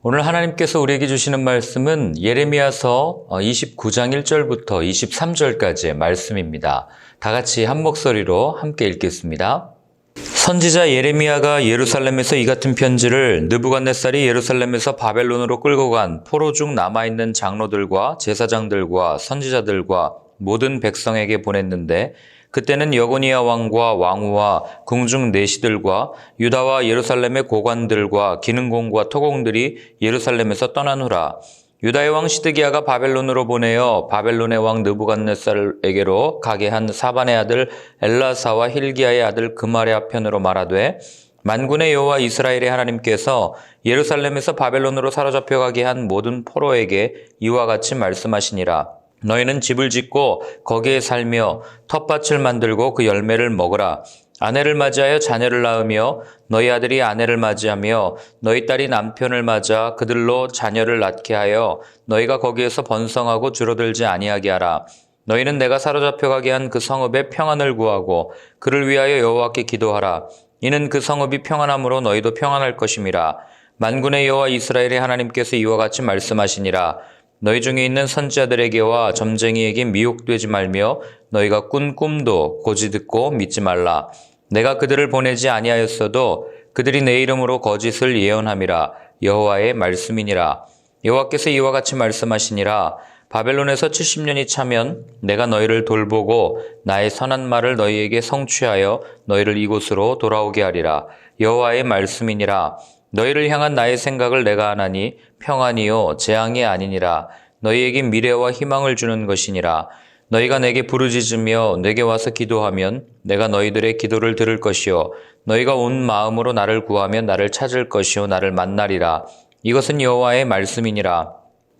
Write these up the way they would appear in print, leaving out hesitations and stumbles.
오늘 하나님께서 우리에게 주시는 말씀은 예레미야서 29장 1절부터 23절까지의 말씀입니다. 다 같이 한 목소리로 함께 읽겠습니다. 선지자 예레미야가 예루살렘에서 이 같은 편지를 느부갓네살이 예루살렘에서 바벨론으로 끌고 간 포로 중 남아있는 장로들과 제사장들과 선지자들과 모든 백성에게 보냈는데, 그때는 여고니야 왕과 왕후와 궁중 내시들과 유다와 예루살렘의 고관들과 기능공과 토공들이 예루살렘에서 떠난 후라. 유다의 왕 시드기야가 바벨론으로 보내어 바벨론의 왕 느부갓네살에게로 가게 한 사반의 아들 엘라사와 힐기야의 아들 그마랴 편으로 말하되, 만군의 여호와 이스라엘의 하나님께서 예루살렘에서 바벨론으로 사로잡혀 가게 한 모든 포로에게 이와 같이 말씀하시니라. 너희는 집을 짓고 거기에 살며 텃밭을 만들고 그 열매를 먹으라. 아내를 맞이하여 자녀를 낳으며 너희 아들이 아내를 맞이하며 너희 딸이 남편을 맞아 그들로 자녀를 낳게 하여 너희가 거기에서 번성하고 줄어들지 아니하게 하라. 너희는 내가 사로잡혀 가게 한 그 성읍에 평안을 구하고 그를 위하여 여호와께 기도하라. 이는 그 성읍이 평안함으로 너희도 평안할 것임이라. 만군의 여호와 이스라엘의 하나님께서 이와 같이 말씀하시니라. 너희 중에 있는 선지자들에게와 점쟁이에게 미혹되지 말며 너희가 꾼 꿈도 고지 듣고 믿지 말라. 내가 그들을 보내지 아니하였어도 그들이 내 이름으로 거짓을 예언함이라. 여호와의 말씀이니라. 여호와께서 이와 같이 말씀하시니라. 바벨론에서 70년이 차면 내가 너희를 돌보고 나의 선한 말을 너희에게 성취하여 너희를 이곳으로 돌아오게 하리라. 여호와의 말씀이니라. 너희를 향한 나의 생각을 내가 아나니 평안이요 재앙이 아니니라. 너희에게 미래와 희망을 주는 것이니라. 너희가 내게 부르짖으며 내게 와서 기도하면 내가 너희들의 기도를 들을 것이요 너희가 온 마음으로 나를 구하면 나를 찾을 것이요 나를 만나리라. 이것은 여호와의 말씀이니라.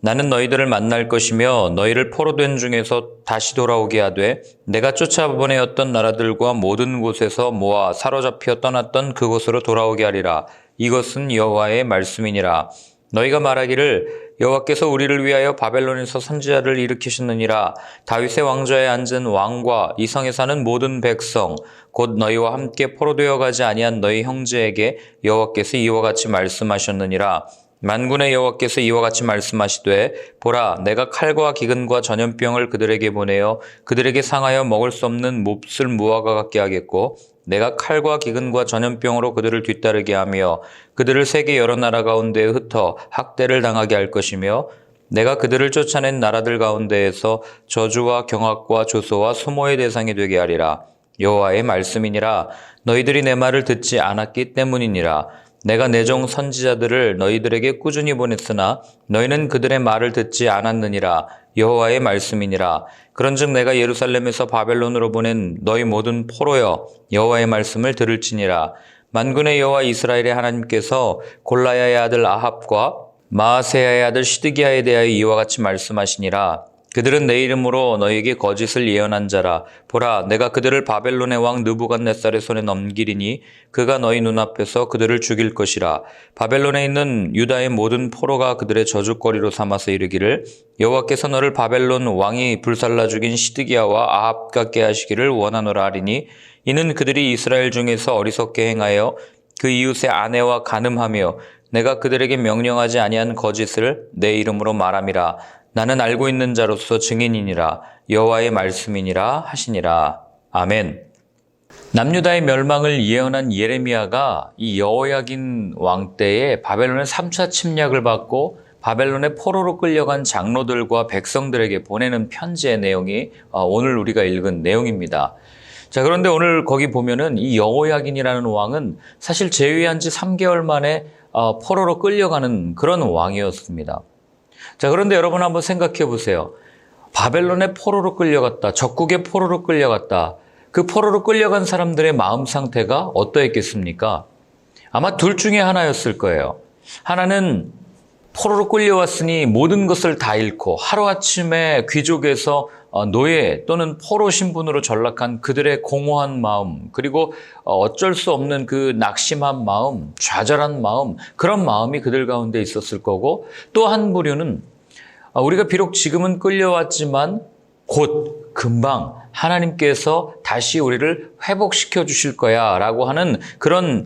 나는 너희들을 만날 것이며 너희를 포로된 중에서 다시 돌아오게 하되 내가 쫓아보내었던 나라들과 모든 곳에서 모아 사로잡혀 떠났던 그곳으로 돌아오게 하리라. 이것은 여호와의 말씀이니라. 너희가 말하기를 여호와께서 우리를 위하여 바벨론에서 선지자를 일으키셨느니라. 다윗의 왕좌에 앉은 왕과 이 성에 사는 모든 백성 곧 너희와 함께 포로되어 가지 아니한 너희 형제에게 여호와께서 이와 같이 말씀하셨느니라. 만군의 여호와께서 이와 같이 말씀하시되, 보라, 내가 칼과 기근과 전염병을 그들에게 보내어 그들에게 상하여 먹을 수 없는 몹쓸 무화과 같게 하겠고, 내가 칼과 기근과 전염병으로 그들을 뒤따르게 하며 그들을 세계 여러 나라 가운데에 흩어 학대를 당하게 할 것이며, 내가 그들을 쫓아낸 나라들 가운데에서 저주와 경악과 조소와 수모의 대상이 되게 하리라. 여호와의 말씀이니라. 너희들이 내 말을 듣지 않았기 때문이니라. 내가 내 종 선지자들을 너희들에게 꾸준히 보냈으나 너희는 그들의 말을 듣지 않았느니라. 여호와의 말씀이니라. 그런즉 내가 예루살렘에서 바벨론으로 보낸 너희 모든 포로여, 여호와의 말씀을 들을지니라. 만군의 여호와 이스라엘의 하나님께서 골라야의 아들 아합과 마아세야의 아들 시드기야에 대하여 이와 같이 말씀하시니라. 그들은 내 이름으로 너희에게 거짓을 예언한 자라. 보라, 내가 그들을 바벨론의 왕 느부갓네살의 손에 넘기리니 그가 너희 눈앞에서 그들을 죽일 것이라. 바벨론에 있는 유다의 모든 포로가 그들의 저주거리로 삼아서 이르기를, 여호와께서 너를 바벨론 왕이 불살라 죽인 시드기야와 아합 같게 하시기를 원하노라 하리니, 이는 그들이 이스라엘 중에서 어리석게 행하여 그 이웃의 아내와 간음하며 내가 그들에게 명령하지 아니한 거짓을 내 이름으로 말함이라. 나는 알고 있는 자로서 증인이니라. 여호와의 말씀이니라 하시니라. 아멘. 남유다의 멸망을 예언한 예레미야가 이 여호야긴 왕 때에 바벨론의 3차 침략을 받고 바벨론의 포로로 끌려간 장로들과 백성들에게 보내는 편지의 내용이 오늘 우리가 읽은 내용입니다. 자, 그런데 오늘 거기 보면은 이 여호야긴이라는 왕은 사실 재위한 지 3개월 만에 포로로 끌려가는 그런 왕이었습니다. 자, 그런데 여러분 한번 생각해 보세요. 바벨론의 포로로 끌려갔다. 적국의 포로로 끌려갔다. 그 포로로 끌려간 사람들의 마음 상태가 어떠했겠습니까? 아마 둘 중에 하나였을 거예요. 하나는 포로로 끌려왔으니 모든 것을 다 잃고 하루아침에 귀족에서 노예 또는 포로 신분으로 전락한 그들의 공허한 마음, 그리고 어쩔 수 없는 그 낙심한 마음, 좌절한 마음, 그런 마음이 그들 가운데 있었을 거고, 또 한 부류는 우리가 비록 지금은 끌려왔지만 곧 금방 하나님께서 다시 우리를 회복시켜 주실 거야 라고 하는 그런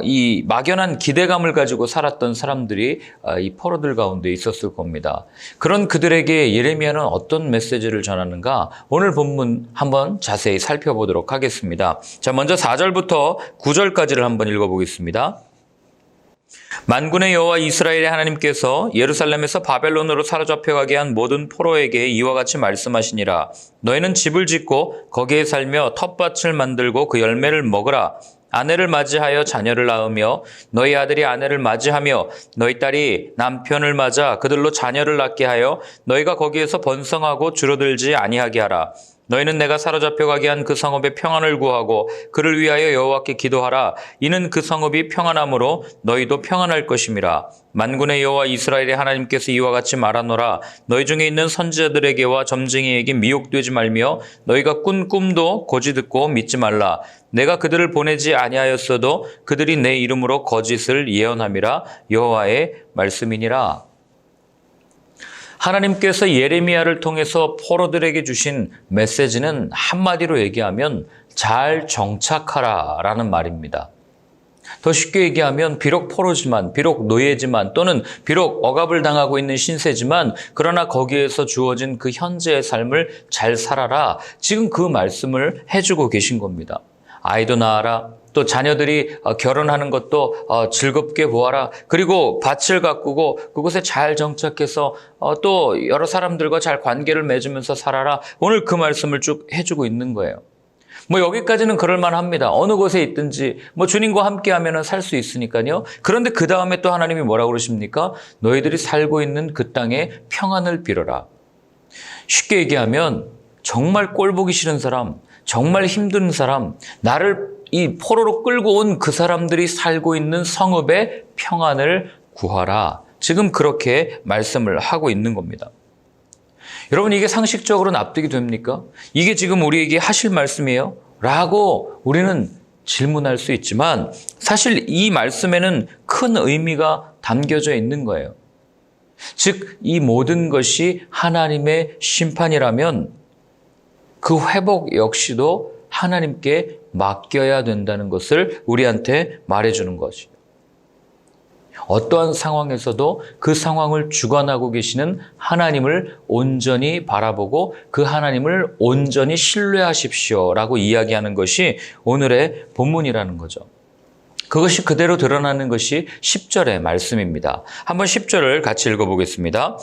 이 막연한 기대감을 가지고 살았던 사람들이 이 포로들 가운데 있었을 겁니다. 그런 그들에게 예레미야는 어떤 메시지를 전하는가? 오늘 본문 한번 자세히 살펴보도록 하겠습니다. 자, 먼저 4절부터 9절까지를 한번 읽어보겠습니다. 만군의 여호와 이스라엘의 하나님께서 예루살렘에서 바벨론으로 사로잡혀가게 한 모든 포로에게 이와 같이 말씀하시니라. 너희는 집을 짓고 거기에 살며 텃밭을 만들고 그 열매를 먹으라. 아내를 맞이하여 자녀를 낳으며 너희 아들이 아내를 맞이하며 너희 딸이 남편을 맞아 그들로 자녀를 낳게 하여 너희가 거기에서 번성하고 줄어들지 아니하게 하라. 너희는 내가 사로잡혀가게 한 그 성읍의 평안을 구하고 그를 위하여 여호와께 기도하라. 이는 그 성읍이 평안함으로 너희도 평안할 것임이라. 만군의 여호와 이스라엘의 하나님께서 이와 같이 말하노라. 너희 중에 있는 선지자들에게와 점쟁이에게 미혹되지 말며 너희가 꾼 꿈도 고지 듣고 믿지 말라. 내가 그들을 보내지 아니하였어도 그들이 내 이름으로 거짓을 예언함이라. 여호와의 말씀이니라. 하나님께서 예레미야를 통해서 포로들에게 주신 메시지는 한마디로 얘기하면 잘 정착하라 라는 말입니다. 더 쉽게 얘기하면 비록 포로지만, 비록 노예지만, 또는 비록 억압을 당하고 있는 신세지만 그러나 거기에서 주어진 그 현재의 삶을 잘 살아라. 지금 그 말씀을 해주고 계신 겁니다. 아이도 낳아라. 또 자녀들이 결혼하는 것도 즐겁게 보아라. 그리고 밭을 가꾸고 그곳에 잘 정착해서 또 여러 사람들과 잘 관계를 맺으면서 살아라. 오늘 그 말씀을 쭉 해주고 있는 거예요. 뭐 여기까지는 그럴만합니다. 어느 곳에 있든지 뭐 주님과 함께하면 살 수 있으니까요. 그런데 그 다음에 또 하나님이 뭐라고 그러십니까? 너희들이 살고 있는 그 땅에 평안을 빌어라. 쉽게 얘기하면 정말 꼴보기 싫은 사람, 정말 힘든 사람, 나를 이 포로로 끌고 온 그 사람들이 살고 있는 성읍의 평안을 구하라. 지금 그렇게 말씀을 하고 있는 겁니다. 여러분, 이게 상식적으로 납득이 됩니까? 이게 지금 우리에게 하실 말씀이에요? 라고 우리는 질문할 수 있지만 사실 이 말씀에는 큰 의미가 담겨져 있는 거예요. 즉, 이 모든 것이 하나님의 심판이라면 그 회복 역시도 하나님께 맡겨야 된다는 것을 우리한테 말해주는 것이죠. 어떠한 상황에서도 그 상황을 주관하고 계시는 하나님을 온전히 바라보고 그 하나님을 온전히 신뢰하십시오라고 이야기하는 것이 오늘의 본문이라는 거죠. 그것이 그대로 드러나는 것이 10절의 말씀입니다. 한번 10절을 같이 읽어보겠습니다.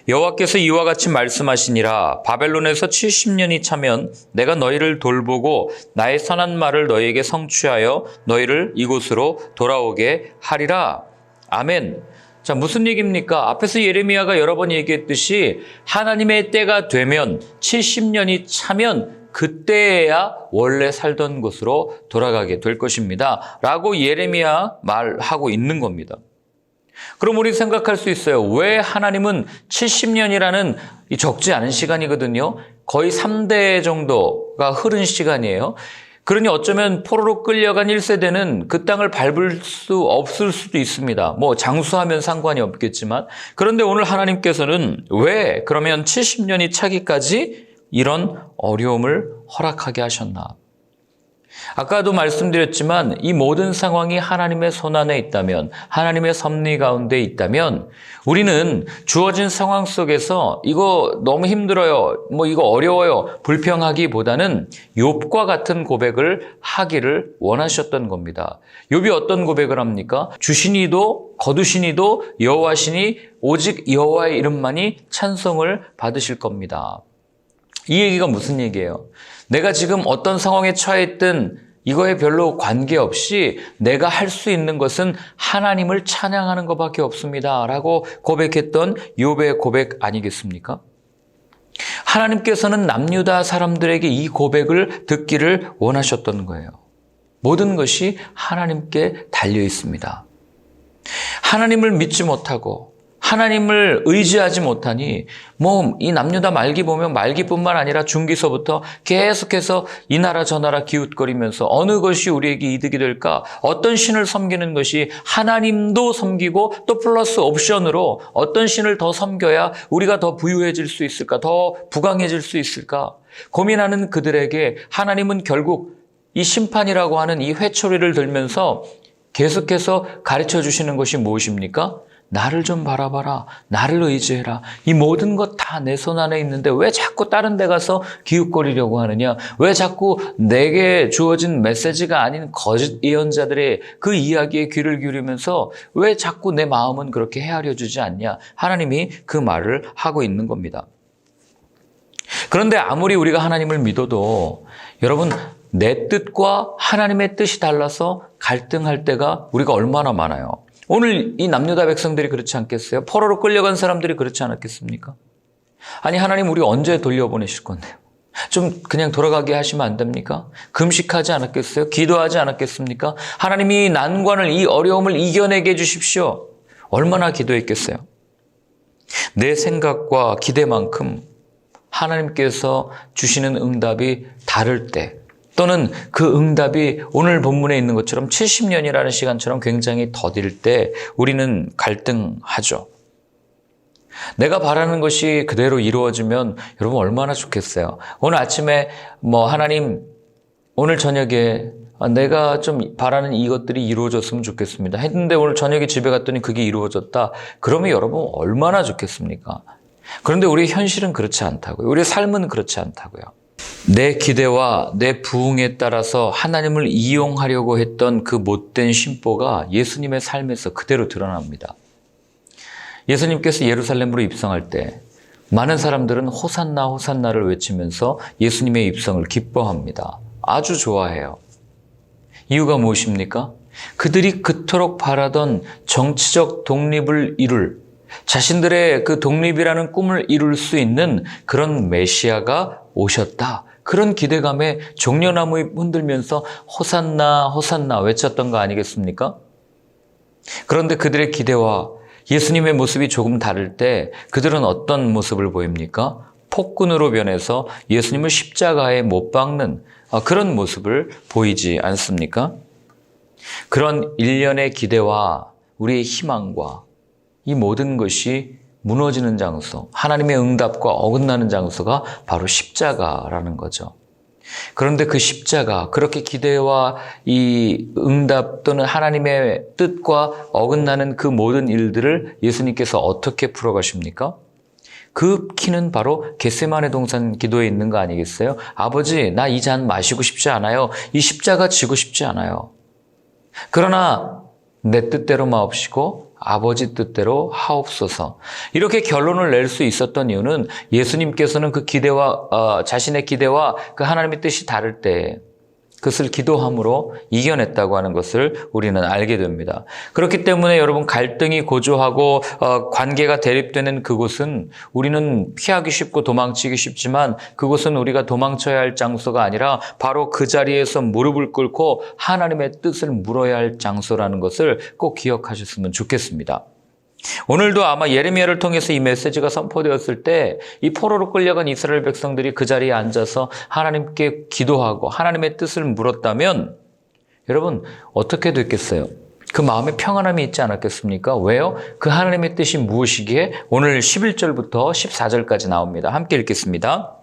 여호와께서 이와 같이 말씀하시니라. 바벨론에서 70년이 차면 내가 너희를 돌보고 나의 선한 말을 너희에게 성취하여 너희를 이곳으로 돌아오게 하리라. 아멘. 자, 무슨 얘기입니까? 앞에서 예레미야가 여러 번 얘기했듯이 하나님의 때가 되면 70년이 차면 그때야 원래 살던 곳으로 돌아가게 될 것입니다. 라고 예레미야 말하고 있는 겁니다. 그럼 우리 생각할 수 있어요. 왜 하나님은 70년이라는 적지 않은 시간이거든요. 거의 3대 정도가 흐른 시간이에요. 그러니 어쩌면 포로로 끌려간 1세대는 그 땅을 밟을 수 없을 수도 있습니다. 뭐 장수하면 상관이 없겠지만. 그런데 오늘 하나님께서는 왜 그러면 70년이 차기까지 이런 어려움을 허락하게 하셨나? 아까도 말씀드렸지만 이 모든 상황이 하나님의 손안에 있다면, 하나님의 섭리 가운데 있다면 우리는 주어진 상황 속에서 이거 너무 힘들어요, 뭐 이거 어려워요, 불평하기보다는 욥과 같은 고백을 하기를 원하셨던 겁니다. 욥이 어떤 고백을 합니까? 주시니도 거두시니도 여호와시니 오직 여호와의 이름만이 찬송을 받으실 겁니다. 이 얘기가 무슨 얘기예요? 내가 지금 어떤 상황에 처해 있든 이거에 별로 관계없이 내가 할 수 있는 것은 하나님을 찬양하는 것밖에 없습니다. 라고 고백했던 욥의 고백 아니겠습니까? 하나님께서는 남유다 사람들에게 이 고백을 듣기를 원하셨던 거예요. 모든 것이 하나님께 달려 있습니다. 하나님을 믿지 못하고 하나님을 의지하지 못하니 이 남유다 말기 보면 말기뿐만 아니라 중기서부터 계속해서 이 나라 저 나라 기웃거리면서 어느 것이 우리에게 이득이 될까? 어떤 신을 섬기는 것이 하나님도 섬기고 또 플러스 옵션으로 어떤 신을 더 섬겨야 우리가 더 부유해질 수 있을까? 더 부강해질 수 있을까? 고민하는 그들에게 하나님은 결국 이 심판이라고 하는 이 회초리를 들면서 계속해서 가르쳐 주시는 것이 무엇입니까? 나를 좀 바라봐라. 나를 의지해라. 이 모든 것 다 내 손 안에 있는데 왜 자꾸 다른 데 가서 기웃거리려고 하느냐? 왜 자꾸 내게 주어진 메시지가 아닌 거짓 예언자들의 그 이야기에 귀를 기울이면서 왜 자꾸 내 마음은 그렇게 헤아려 주지 않냐? 하나님이 그 말을 하고 있는 겁니다. 그런데 아무리 우리가 하나님을 믿어도 여러분 내 뜻과 하나님의 뜻이 달라서 갈등할 때가 우리가 얼마나 많아요. 오늘 이 남유다 백성들이 그렇지 않겠어요? 포로로 끌려간 사람들이 그렇지 않았겠습니까? 아니 하나님 우리 언제 돌려보내실 건데요? 좀 그냥 돌아가게 하시면 안 됩니까? 금식하지 않았겠어요? 기도하지 않았겠습니까? 하나님이 난관을 이 어려움을 이겨내게 해주십시오. 얼마나 기도했겠어요? 내 생각과 기대만큼 하나님께서 주시는 응답이 다를 때 또는 그 응답이 오늘 본문에 있는 것처럼 70년이라는 시간처럼 굉장히 더딜 때 우리는 갈등하죠. 내가 바라는 것이 그대로 이루어지면 여러분 얼마나 좋겠어요. 오늘 아침에 하나님 오늘 저녁에 내가 좀 바라는 이것들이 이루어졌으면 좋겠습니다. 했는데 오늘 저녁에 집에 갔더니 그게 이루어졌다. 그러면 여러분 얼마나 좋겠습니까? 그런데 우리의 현실은 그렇지 않다고요. 우리의 삶은 그렇지 않다고요. 내 기대와 내 부흥에 따라서 하나님을 이용하려고 했던 그 못된 심보가 예수님의 삶에서 그대로 드러납니다. 예수님께서 예루살렘으로 입성할 때 많은 사람들은 호산나 호산나를 외치면서 예수님의 입성을 기뻐합니다. 아주 좋아해요. 이유가 무엇입니까? 그들이 그토록 바라던 정치적 독립을 이룰 자신들의 그 독립이라는 꿈을 이룰 수 있는 그런 메시아가 오셨다. 그런 기대감에 종려나무 흔들면서 호산나 호산나 외쳤던 거 아니겠습니까? 그런데 그들의 기대와 예수님의 모습이 조금 다를 때 그들은 어떤 모습을 보입니까? 폭군으로 변해서 예수님을 십자가에 못 박는 그런 모습을 보이지 않습니까? 그런 일련의 기대와 우리의 희망과 이 모든 것이 무너지는 장소, 하나님의 응답과 어긋나는 장소가 바로 십자가라는 거죠. 그런데 그 십자가, 그렇게 기대와 이 응답 또는 하나님의 뜻과 어긋나는 그 모든 일들을 예수님께서 어떻게 풀어가십니까? 그 키는 바로 겟세마네 동산 기도에 있는 거 아니겠어요? 아버지, 나 이 잔 마시고 싶지 않아요. 이 십자가 지고 싶지 않아요. 그러나 내 뜻대로 마옵시고 아버지 뜻대로 하옵소서. 이렇게 결론을 낼 수 있었던 이유는 예수님께서는 그 기대와 자신의 기대와 그 하나님의 뜻이 다를 때 그것을 기도함으로 이겨냈다고 하는 것을 우리는 알게 됩니다. 그렇기 때문에 여러분 갈등이 고조하고 관계가 대립되는 그곳은 우리는 피하기 쉽고 도망치기 쉽지만 그곳은 우리가 도망쳐야 할 장소가 아니라 바로 그 자리에서 무릎을 꿇고 하나님의 뜻을 물어야 할 장소라는 것을 꼭 기억하셨으면 좋겠습니다. 오늘도 아마 예레미야를 통해서 이 메시지가 선포되었을 때 이 포로로 끌려간 이스라엘 백성들이 그 자리에 앉아서 하나님께 기도하고 하나님의 뜻을 물었다면 여러분 어떻게 됐겠어요? 그 마음에 평안함이 있지 않았겠습니까? 왜요? 그 하나님의 뜻이 무엇이기에? 오늘 11절부터 14절까지 나옵니다. 함께 읽겠습니다.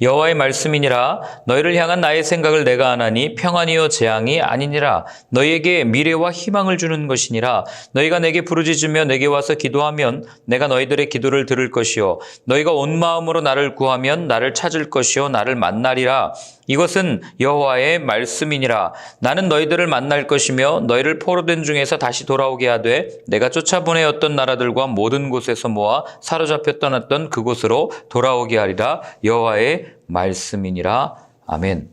여호와의 말씀이니라 너희를 향한 나의 생각을 내가 아나니 평안이요 재앙이 아니니라 너희에게 미래와 희망을 주는 것이니라 너희가 내게 부르짖으며 내게 와서 기도하면 내가 너희들의 기도를 들을 것이요 너희가 온 마음으로 나를 구하면 나를 찾을 것이요 나를 만나리라 이것은 여호와의 말씀이니라 나는 너희들을 만날 것이며 너희를 포로된 중에서 다시 돌아오게 하되 내가 쫓아보내었던 나라들과 모든 곳에서 모아 사로잡혀 떠났던 그곳으로 돌아오게 하리라 여호와의 말씀이니라. 아멘.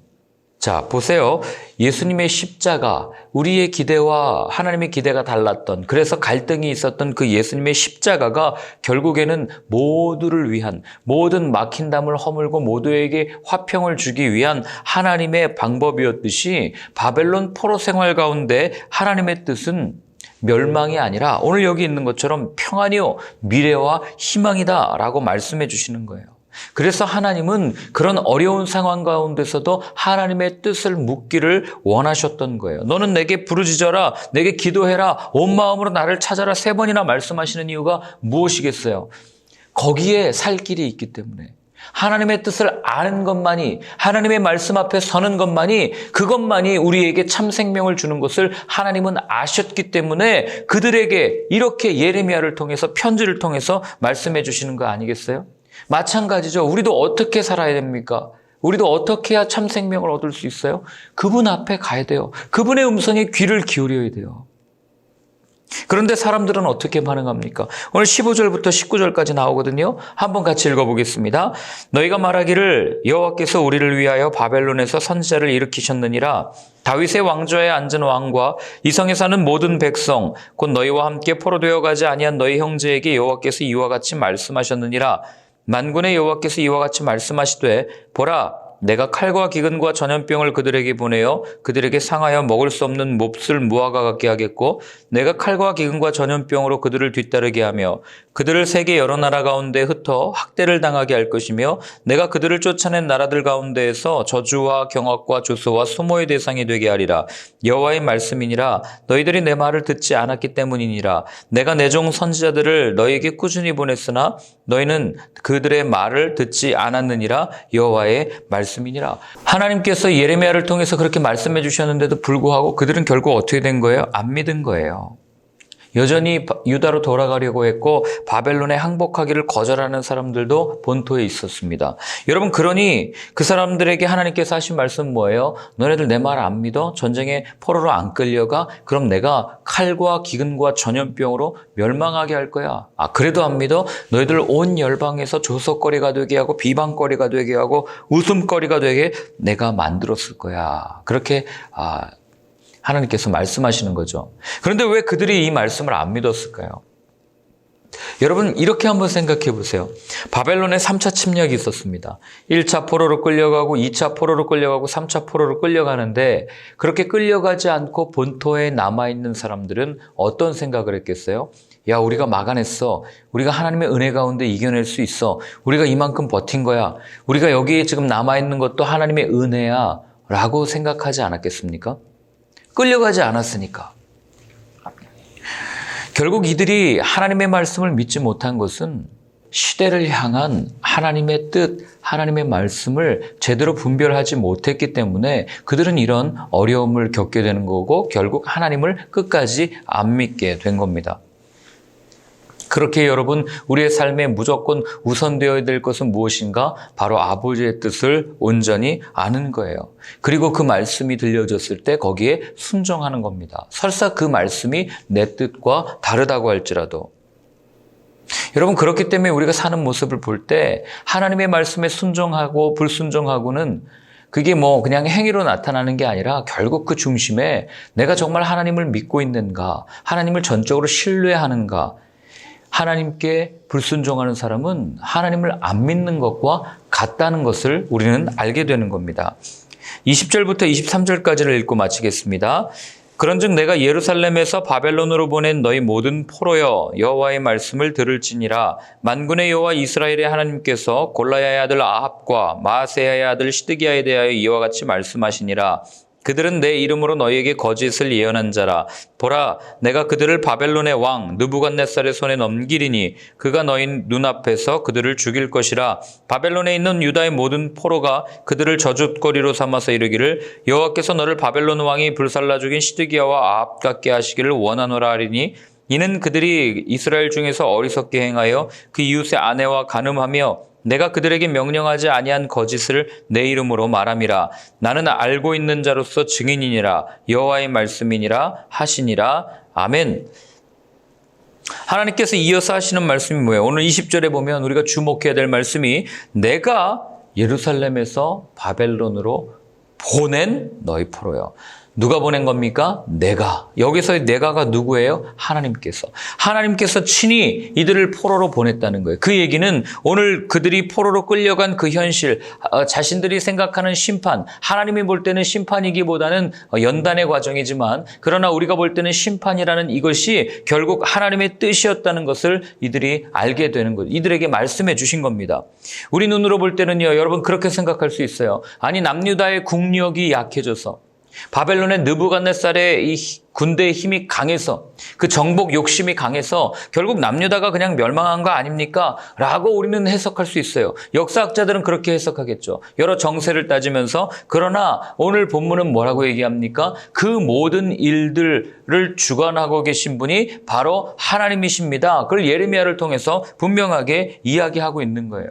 자, 보세요. 예수님의 십자가, 우리의 기대와 하나님의 기대가 달랐던, 그래서 갈등이 있었던 그 예수님의 십자가가 결국에는 모두를 위한, 모든 막힌 담을 허물고 모두에게 화평을 주기 위한 하나님의 방법이었듯이 바벨론 포로 생활 가운데 하나님의 뜻은 멸망이 아니라 오늘 여기 있는 것처럼 평안이요 미래와 희망이다 라고 말씀해 주시는 거예요. 그래서 하나님은 그런 어려운 상황 가운데서도 하나님의 뜻을 묻기를 원하셨던 거예요. 너는 내게 부르짖어라, 내게 기도해라, 온 마음으로 나를 찾아라 3번이나 말씀하시는 이유가 무엇이겠어요? 거기에 살 길이 있기 때문에. 하나님의 뜻을 아는 것만이, 하나님의 말씀 앞에 서는 것만이, 그것만이 우리에게 참 생명을 주는 것을 하나님은 아셨기 때문에 그들에게 이렇게 예레미야를 통해서, 편지를 통해서 말씀해 주시는 거 아니겠어요? 마찬가지죠. 우리도 어떻게 살아야 됩니까? 우리도 어떻게 해야 참 생명을 얻을 수 있어요? 그분 앞에 가야 돼요. 그분의 음성에 귀를 기울여야 돼요. 그런데 사람들은 어떻게 반응합니까? 오늘 15절부터 19절까지 나오거든요. 한번 같이 읽어보겠습니다. 너희가 말하기를 여호와께서 우리를 위하여 바벨론에서 선지자를 일으키셨느니라. 다윗의 왕좌에 앉은 왕과 이 성에 사는 모든 백성 곧 너희와 함께 포로되어 가지 아니한 너희 형제에게 여호와께서 이와 같이 말씀하셨느니라. 만군의 여호와께서 이와 같이 말씀하시되 보라 내가 칼과 기근과 전염병을 그들에게 보내어 그들에게 상하여 먹을 수 없는 몹쓸 무화과 같게 하겠고 내가 칼과 기근과 전염병으로 그들을 뒤따르게 하며 그들을 세계 여러 나라 가운데 흩어 학대를 당하게 할 것이며 내가 그들을 쫓아낸 나라들 가운데에서 저주와 경악과 조소와 수모의 대상이 되게 하리라. 여호와의 말씀이니라. 너희들이 내 말을 듣지 않았기 때문이니라. 내가 내 종 선지자들을 너희에게 꾸준히 보냈으나 너희는 그들의 말을 듣지 않았느니라. 여호와의 말씀이니라. 하나님께서 예레미야를 통해서 그렇게 말씀해 주셨는데도 불구하고 그들은 결국 어떻게 된 거예요? 안 믿은 거예요. 여전히 유다로 돌아가려고 했고 바벨론에 항복하기를 거절하는 사람들도 본토에 있었습니다. 여러분, 그러니 그 사람들에게 하나님께서 하신 말씀 뭐예요? 너네들 내 말 안 믿어? 전쟁에 포로로 안 끌려가? 그럼 내가 칼과 기근과 전염병으로 멸망하게 할 거야. 그래도 안 믿어? 너희들 온 열방에서 조석거리가 되게 하고 비방거리가 되게 하고 웃음거리가 되게 내가 만들었을 거야. 그렇게 하나님께서 말씀하시는 거죠. 그런데 왜 그들이 이 말씀을 안 믿었을까요? 여러분, 이렇게 한번 생각해 보세요. 바벨론에 3차 침략이 있었습니다. 1차 포로로 끌려가고 2차 포로로 끌려가고 3차 포로로 끌려가는데 그렇게 끌려가지 않고 본토에 남아있는 사람들은 어떤 생각을 했겠어요? 야, 우리가 막아냈어. 우리가 하나님의 은혜 가운데 이겨낼 수 있어. 우리가 이만큼 버틴 거야. 우리가 여기에 지금 남아있는 것도 하나님의 은혜야 라고 생각하지 않았겠습니까? 끌려가지 않았으니까. 결국 이들이 하나님의 말씀을 믿지 못한 것은 시대를 향한 하나님의 뜻, 하나님의 말씀을 제대로 분별하지 못했기 때문에 그들은 이런 어려움을 겪게 되는 거고 결국 하나님을 끝까지 안 믿게 된 겁니다. 그렇게 여러분, 우리의 삶에 무조건 우선되어야 될 것은 무엇인가? 바로 아버지의 뜻을 온전히 아는 거예요. 그리고 그 말씀이 들려졌을 때 거기에 순종하는 겁니다. 설사 그 말씀이 내 뜻과 다르다고 할지라도. 여러분, 그렇기 때문에 우리가 사는 모습을 볼 때 하나님의 말씀에 순종하고 불순종하고는 그게 그냥 행위로 나타나는 게 아니라 결국 그 중심에 내가 정말 하나님을 믿고 있는가? 하나님을 전적으로 신뢰하는가? 하나님께 불순종하는 사람은 하나님을 안 믿는 것과 같다는 것을 우리는 알게 되는 겁니다. 20절부터 23절까지를 읽고 마치겠습니다. 그런즉 내가 예루살렘에서 바벨론으로 보낸 너희 모든 포로여 여호와의 말씀을 들을지니라. 만군의 여호와 이스라엘의 하나님께서 골라야의 아들 아합과 마아세야의 아들 시드기야에 대하여 이와 같이 말씀하시니라. 그들은 내 이름으로 너희에게 거짓을 예언한 자라. 보라, 내가 그들을 바벨론의 왕 느부갓네살의 손에 넘기리니 그가 너희 눈앞에서 그들을 죽일 것이라. 바벨론에 있는 유다의 모든 포로가 그들을 저주거리로 삼아서 이르기를 여호와께서 너를 바벨론 왕이 불살라 죽인 시드기야와 아합 같게 하시기를 원하노라 하리니 이는 그들이 이스라엘 중에서 어리석게 행하여 그 이웃의 아내와 간음하며 내가 그들에게 명령하지 아니한 거짓을 내 이름으로 말함이라. 나는 알고 있는 자로서 증인이니라. 여호와의 말씀이니라 하시니라. 아멘. 하나님께서 이어서 하시는 말씀이 뭐예요? 오늘 20절에 보면 우리가 주목해야 될 말씀이 내가 예루살렘에서 바벨론으로 보낸 너희 포로요. 누가 보낸 겁니까? 내가. 여기서의 내가가 누구예요? 하나님께서. 하나님께서 친히 이들을 포로로 보냈다는 거예요. 그 얘기는 오늘 그들이 포로로 끌려간 그 현실, 자신들이 생각하는 심판, 하나님이 볼 때는 심판이기보다는 연단의 과정이지만 그러나 우리가 볼 때는 심판이라는 이것이 결국 하나님의 뜻이었다는 것을 이들이 알게 되는 거예요. 이들에게 말씀해 주신 겁니다. 우리 눈으로 볼 때는요, 여러분 그렇게 생각할 수 있어요. 아니 남유다의 국력이 약해져서 바벨론의 느부갓네살의 이 군대의 힘이 강해서 그 정복 욕심이 강해서 결국 남유다가 그냥 멸망한 거 아닙니까? 라고 우리는 해석할 수 있어요. 역사학자들은 그렇게 해석하겠죠. 여러 정세를 따지면서. 그러나 오늘 본문은 뭐라고 얘기합니까? 그 모든 일들을 주관하고 계신 분이 바로 하나님이십니다. 그걸 예레미야를 통해서 분명하게 이야기하고 있는 거예요.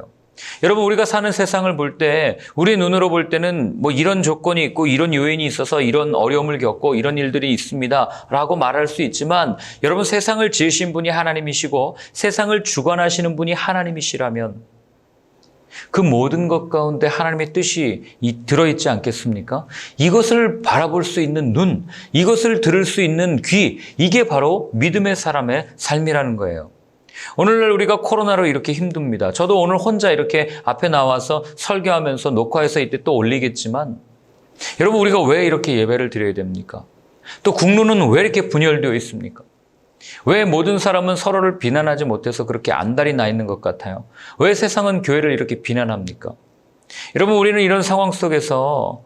여러분 우리가 사는 세상을 볼 때 우리 눈으로 볼 때는 뭐 이런 조건이 있고 이런 요인이 있어서 이런 어려움을 겪고 이런 일들이 있습니다 라고 말할 수 있지만 여러분 세상을 지으신 분이 하나님이시고 세상을 주관하시는 분이 하나님이시라면 그 모든 것 가운데 하나님의 뜻이 들어있지 않겠습니까? 이것을 바라볼 수 있는 눈, 이것을 들을 수 있는 귀, 이게 바로 믿음의 사람의 삶이라는 거예요. 오늘날 우리가 코로나로 이렇게 힘듭니다. 저도 오늘 혼자 이렇게 앞에 나와서 설교하면서 녹화해서 이때 또 올리겠지만 여러분 우리가 왜 이렇게 예배를 드려야 됩니까? 또 국론은 왜 이렇게 분열되어 있습니까? 왜 모든 사람은 서로를 비난하지 못해서 그렇게 안달이 나 있는 것 같아요? 왜 세상은 교회를 이렇게 비난합니까? 여러분 우리는 이런 상황 속에서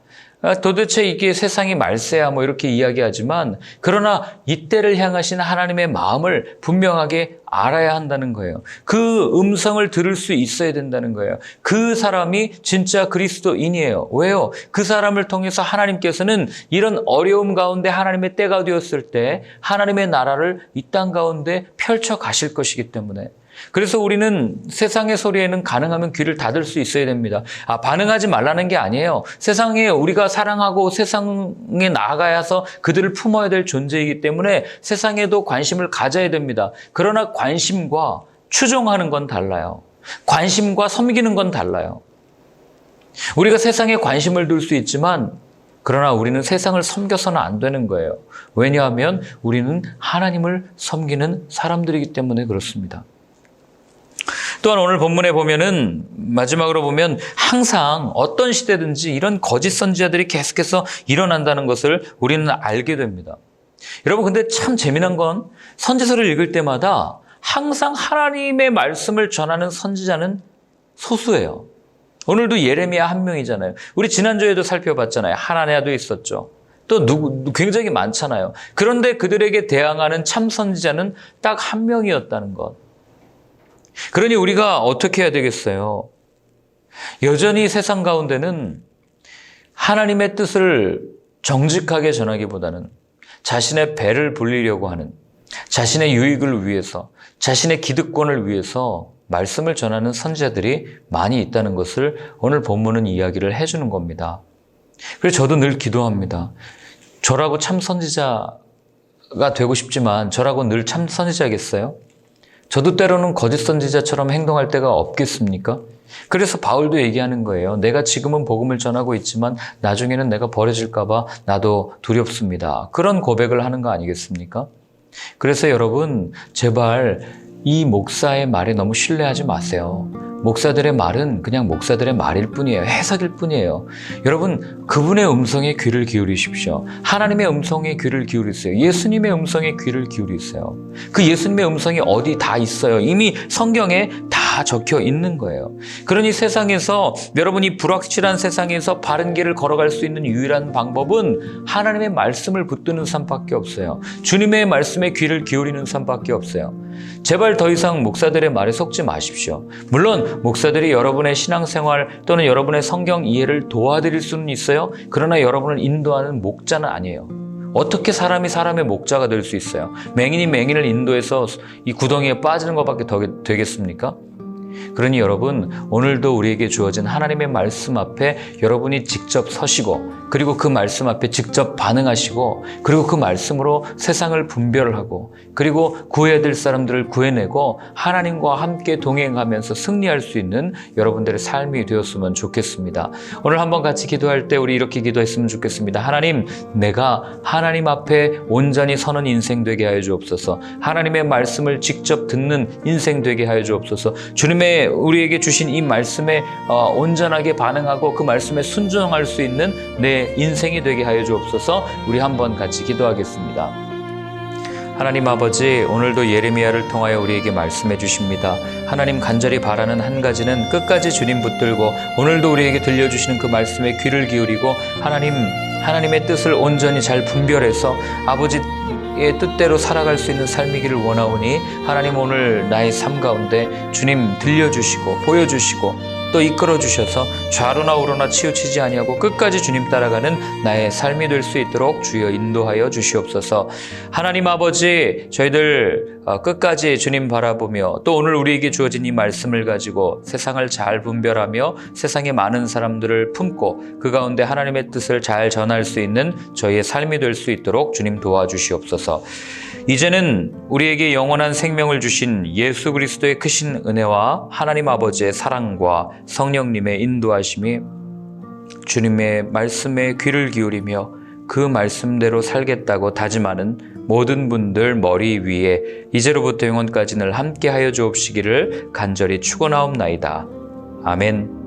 도대체 이게 세상이 말세야 뭐 이렇게 이야기하지만 그러나 이때를 향하신 하나님의 마음을 분명하게 알아야 한다는 거예요. 그 음성을 들을 수 있어야 된다는 거예요. 그 사람이 진짜 그리스도인이에요. 왜요? 그 사람을 통해서 하나님께서는 이런 어려움 가운데 하나님의 때가 되었을 때 하나님의 나라를 이 땅 가운데 펼쳐 가실 것이기 때문에 그래서 우리는 세상의 소리에는 가능하면 귀를 닫을 수 있어야 됩니다. 반응하지 말라는 게 아니에요. 세상에 우리가 사랑하고 세상에 나아가야 해서 그들을 품어야 될 존재이기 때문에 세상에도 관심을 가져야 됩니다. 그러나 관심과 추종하는 건 달라요. 관심과 섬기는 건 달라요. 우리가 세상에 관심을 둘 수 있지만 그러나 우리는 세상을 섬겨서는 안 되는 거예요. 왜냐하면 우리는 하나님을 섬기는 사람들이기 때문에 그렇습니다. 또한 오늘 본문에 보면은 마지막으로 보면 항상 어떤 시대든지 이런 거짓 선지자들이 계속해서 일어난다는 것을 우리는 알게 됩니다. 여러분 근데 참 재미난 건 선지서를 읽을 때마다 항상 하나님의 말씀을 전하는 선지자는 소수예요. 오늘도 예레미야 한 명이잖아요. 우리 지난주에도 살펴봤잖아요. 하나냐도 있었죠. 또 굉장히 많잖아요. 그런데 그들에게 대항하는 참 선지자는 딱 한 명이었다는 것. 그러니 우리가 어떻게 해야 되겠어요? 여전히 세상 가운데는 하나님의 뜻을 정직하게 전하기보다는 자신의 배를 불리려고 하는, 자신의 유익을 위해서, 자신의 기득권을 위해서 말씀을 전하는 선지자들이 많이 있다는 것을 오늘 본문은 이야기를 해주는 겁니다. 그래서 저도 늘 기도합니다. 저라고 참 선지자가 되고 싶지만 저라고 늘 참 선지자겠어요? 저도 때로는 거짓 선지자처럼 행동할 때가 없겠습니까? 그래서 바울도 얘기하는 거예요. 내가 지금은 복음을 전하고 있지만 나중에는 내가 버려질까 봐 나도 두렵습니다. 그런 고백을 하는 거 아니겠습니까? 그래서 여러분 제발 이 목사의 말에 너무 신뢰하지 마세요. 목사들의 말은 그냥 목사들의 말일 뿐이에요. 해석일 뿐이에요. 여러분 그분의 음성에 귀를 기울이십시오. 하나님의 음성에 귀를 기울이세요. 예수님의 음성에 귀를 기울이세요. 그 예수님의 음성이 어디 다 있어요. 이미 성경에 다 적혀 있는 거예요. 그러니 세상에서 여러분이 불확실한 세상에서 바른 길을 걸어갈 수 있는 유일한 방법은 하나님의 말씀을 붙드는 삶밖에 없어요. 주님의 말씀에 귀를 기울이는 삶밖에 없어요. 제발 더 이상 목사들의 말에 속지 마십시오. 물론 목사들이 여러분의 신앙생활 또는 여러분의 성경 이해를 도와드릴 수는 있어요. 그러나 여러분을 인도하는 목자는 아니에요. 어떻게 사람이 사람의 목자가 될 수 있어요? 맹인이 맹인을 인도해서 이 구덩이에 빠지는 것밖에 더 되겠습니까? 그러니 여러분 오늘도 우리에게 주어진 하나님의 말씀 앞에 여러분이 직접 서시고 그리고 그 말씀 앞에 직접 반응하시고 그리고 그 말씀으로 세상을 분별하고 그리고 구해야 될 사람들을 구해내고 하나님과 함께 동행하면서 승리할 수 있는 여러분들의 삶이 되었으면 좋겠습니다. 오늘 한번 같이 기도할 때 우리 이렇게 기도했으면 좋겠습니다. 하나님, 내가 하나님 앞에 온전히 서는 인생 되게 하여 주옵소서. 하나님의 말씀을 직접 듣는 인생 되게 하여 주옵소서. 주님의 우리에게 주신 이 말씀에 온전하게 반응하고 그 말씀에 순종할 수 있는 내 인생이 되게 하여 주옵소서. 우리 한번 같이 기도하겠습니다. 하나님 아버지, 오늘도 예레미야를 통하여 우리에게 말씀해 주십니다. 하나님, 간절히 바라는 한 가지는 끝까지 주님 붙들고 오늘도 우리에게 들려주시는 그 말씀에 귀를 기울이고 하나님의 뜻을 온전히 잘 분별해서 아버지의 뜻대로 살아갈 수 있는 삶이기를 원하오니 하나님, 오늘 나의 삶 가운데 주님 들려주시고 보여주시고 또 이끌어 주셔서 좌로나 우로나 치우치지 아니하고 끝까지 주님 따라가는 나의 삶이 될 수 있도록 주여 인도하여 주시옵소서. 하나님 아버지, 저희들 끝까지 주님 바라보며 또 오늘 우리에게 주어진 이 말씀을 가지고 세상을 잘 분별하며 세상의 많은 사람들을 품고 그 가운데 하나님의 뜻을 잘 전할 수 있는 저희의 삶이 될 수 있도록 주님 도와주시옵소서. 이제는 우리에게 영원한 생명을 주신 예수 그리스도의 크신 은혜와 하나님 아버지의 사랑과 성령님의 인도하심이 주님의 말씀에 귀를 기울이며 그 말씀대로 살겠다고 다짐하는 모든 분들 머리 위에 이제로부터 영원까지 늘 함께하여 주옵시기를 간절히 축원하옵나이다. 아멘.